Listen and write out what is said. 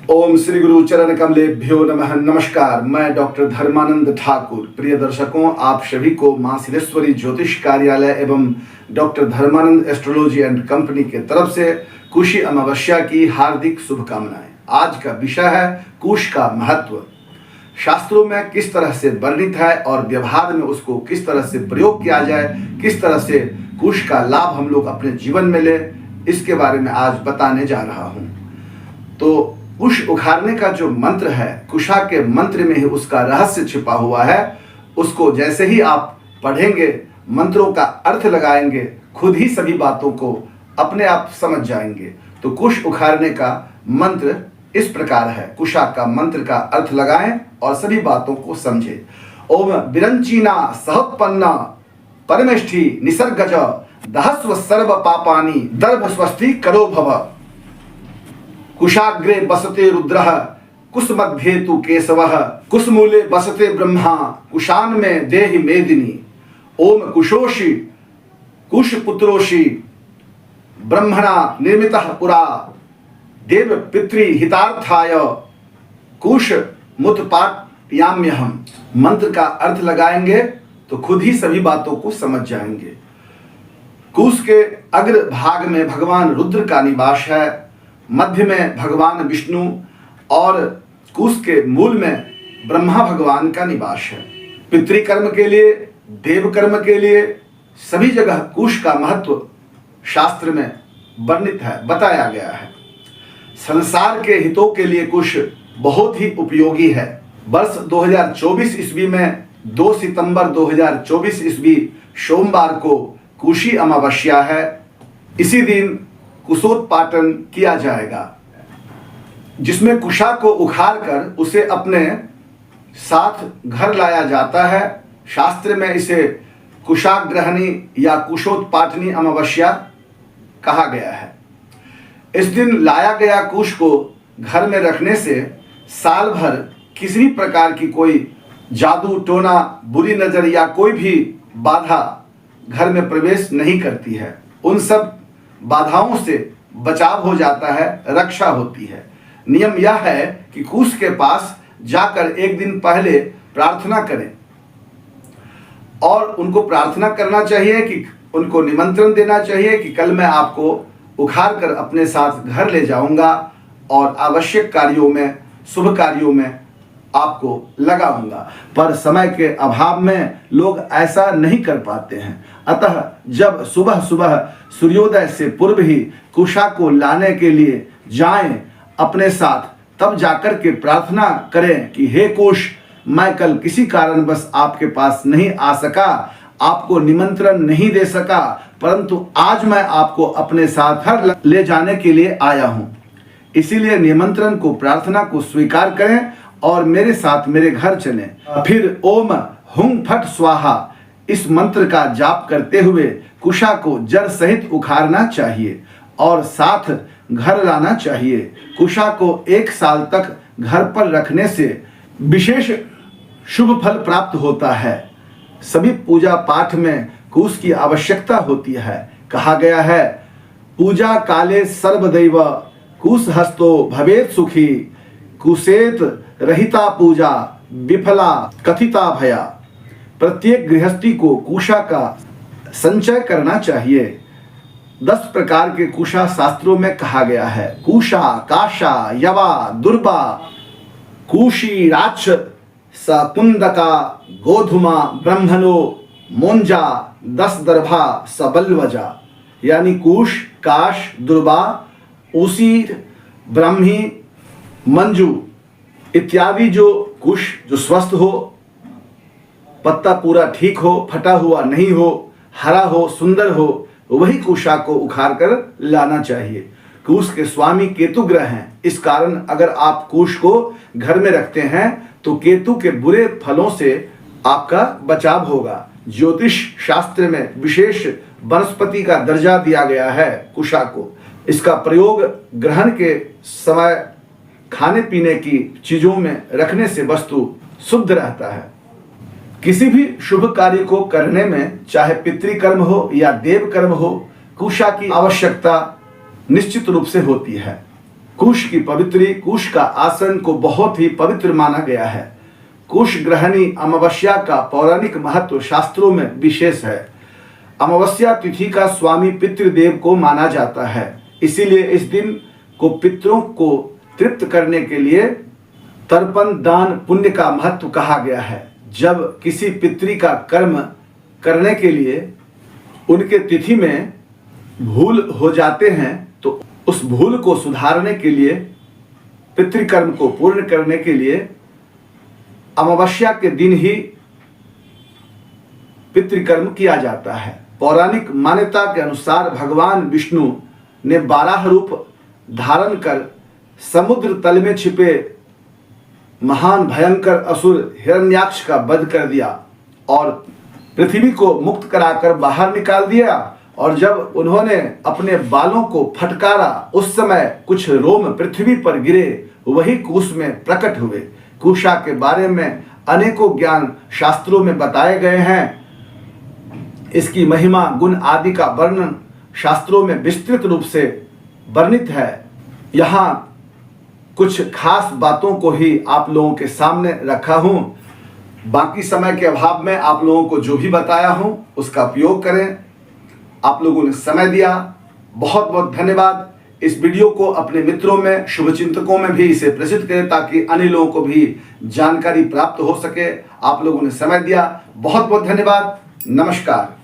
ओम श्री गुरु चरण कमलेभ्यो नमः। नमस्कार, मैं डॉक्टर धर्मानंद ठाकुर। प्रिय दर्शकों, आप सभी को मां सिद्धेश्वरी ज्योतिष कार्यालय एवं doctor Dharmanand astrology and company के तरफ से कुशी अमावस्या की हार्दिक शुभकामनाएं। आज का विषय है कुश का महत्व। शास्त्रों में किस तरह से वर्णित है और व्यवहार में उसको किस तरह से प्रयोग किया जाए, किस तरह से कुश का लाभ हम लोग अपने जीवन में ले, इसके बारे में आज बताने जा रहा हूं। तो कुश उखाड़ने का जो मंत्र है, कुशा के मंत्र में ही उसका रहस्य छिपा हुआ है। उसको जैसे ही आप पढ़ेंगे, मंत्रों का अर्थ लगाएंगे, खुद ही सभी बातों को अपने आप समझ जाएंगे। तो कुश उखाड़ने का मंत्र इस प्रकार है। कुशा का मंत्र का अर्थ लगाएं और सभी बातों को समझे। ओम विरंचीना सहोत्पन्ना परमेष्ठी निसर्गज दहस्व सर्व पापानि दर्भ स्वस्ति करो भव। कुशाग्रे बसते रुद्रः कुसमध्ये तु केशवः कुसमूले बसते ब्रह्मा कुशान में देहि मेदिनी। ओम कुशोषि कुशपुत्रोषि ब्रह्मणा निर्मितः पुरा देव पितृ हितार्थाय कुश मुत्पाटयाम्यहम्। मंत्र का अर्थ लगाएंगे तो खुद ही सभी बातों को समझ जाएंगे। कुश के अग्र भाग में भगवान रुद्र का निवास है, मध्य में भगवान विष्णु और कुश के मूल में ब्रह्मा भगवान का निवास है। पितृकर्म के लिए, देव कर्म के लिए सभी जगह कुश का महत्व शास्त्र में वर्णित है, बताया गया है। संसार के हितों के लिए कुश बहुत ही उपयोगी है। वर्ष 2024 ईस्वी में 2 सितंबर 2024 ईस्वी सोमवार को कुशी अमावस्या है। इसी दिन कुशोत्पाटन किया जाएगा, जिसमें कुशा को उखाड़ कर उसे अपने साथ घर लाया जाता है। शास्त्र में इसे कुशाग्रहणी या कुशोत्पाटनी अमावस्या कहा गया है। इस दिन लाया गया कुश को घर में रखने से साल भर किसी भी प्रकार की कोई जादू टोना, बुरी नजर या कोई भी बाधा घर में प्रवेश नहीं करती है। उन सब बाधाओं से बचाव हो जाता है, रक्षा होती है। नियम यह है कि कुश के पास जाकर एक दिन पहले प्रार्थना करें और उनको प्रार्थना करना चाहिए कि उनको निमंत्रण देना चाहिए कि कल मैं आपको उखाड़ कर अपने साथ घर ले जाऊंगा और आवश्यक कार्यों में, शुभ कार्यों में आपको लगाऊंगा। पर समय के अभाव में लोग ऐसा नहीं कर पाते हैं। अतः जब सुबह सुबह सूर्योदय से पूर्व ही कुशा को लाने के लिए जाएं अपने साथ, तब जाकर के प्रार्थना करें कि हे कुश, मैं कल किसी कारणवश आपके पास नहीं आ सका, आपको निमंत्रण नहीं दे सका, परंतु आज मैं आपको अपने साथ घर ले जाने के लिए आया हूं। इसीलिए निमंत्रण को, प्रार्थना को स्वीकार करें और मेरे साथ मेरे घर चलें। फिर ओम हुं फट स्वाहा इस मंत्र का जाप करते हुए कुशा को जड़ सहित उखाड़ना चाहिए और साथ घर लाना चाहिए। कुशा को 1 साल तक घर पर रखने से विशेष शुभ फल प्राप्त होता है। सभी पूजा पाठ में कुश की आवश्यकता होती है। कहा गया है, पूजा काले सर्वदैव कुश हस्तो भवेत सुखी कुशेत रहिता पूजा विफला कथिता भया। प्रत्येक गृहस्थी को कुशा का संचय करना चाहिए। 10 प्रकार के कुशा शास्त्रों में कहा गया है। कुशा, काशा, यवा, दुर्बा, कुशी, राक्ष, सकुंदका, गोधुमा, ब्रह्मणो, मोंजा, 10 दर्भा, सबलवजा। यानी कुश, काश, दुर्बा, उसीर, ब्रह्मी, मंजू इत्यादि जो कुश जो स्वस्थ हो, पत्ता पूरा ठीक हो, फटा हुआ नहीं हो, हरा हो, सुंदर हो, वही कुशा को उखाड़ कर लाना चाहिए। कुश के स्वामी केतु ग्रह हैं। इस कारण अगर आप कुश को घर में रखते हैं तो केतु के बुरे फलों से आपका बचाव होगा। ज्योतिष शास्त्र में विशेष वनस्पति का दर्जा दिया गया है कुशा को। इसका प्रयोग ग्रहण के समय खाने पीने की चीजों में रखने से वस्तु शुद्ध रहता है। किसी भी शुभ कार्य को करने में, चाहे पितृकर्म हो या देव कर्म हो, कुशा की आवश्यकता निश्चित रूप से होती है। कुश की पवित्री, कुश का आसन को बहुत ही पवित्र माना गया है। कुश ग्रहणी अमावस्या का पौराणिक महत्व शास्त्रों में विशेष है। अमावस्या तिथि का स्वामी पितृदेव को माना जाता है, इसीलिए इस दिन को पितरों को तृप्त करने के लिए तर्पण दान पुण्य का महत्व कहा गया है। जब किसी पितृ का कर्म करने के लिए उनके तिथि में भूल हो जाते हैं तो उस भूल को सुधारने के लिए, पितृकर्म को पूर्ण करने के लिए अमावस्या के दिन ही पितृकर्म किया जाता है। पौराणिक मान्यता के अनुसार भगवान विष्णु ने 12 रूप धारण कर समुद्र तल में छिपे महान भयंकर असुर हिरण्याक्ष का वध कर दिया और पृथ्वी को मुक्त कराकर बाहर निकाल दिया। और जब उन्होंने अपने बालों को फटकारा, उस समय कुछ रोम पृथ्वी पर गिरे, वही कुश में प्रकट हुए। कुशा के बारे में अनेकों ज्ञान शास्त्रों में बताए गए हैं। इसकी महिमा, गुण आदि का वर्णन शास्त्रों में विस्तृत रूप से वर्णित है। यहाँ कुछ खास बातों को ही आप लोगों के सामने रखा हूँ। बाकी समय के अभाव में आप लोगों को जो भी बताया हूँ उसका उपयोग करें। आप लोगों ने समय दिया, बहुत बहुत धन्यवाद। इस वीडियो को अपने मित्रों में, शुभचिंतकों में भी इसे प्रसिद्ध करें ताकि अन्य लोगों को भी जानकारी प्राप्त हो सके। आप लोगों ने समय दिया, बहुत बहुत धन्यवाद। नमस्कार।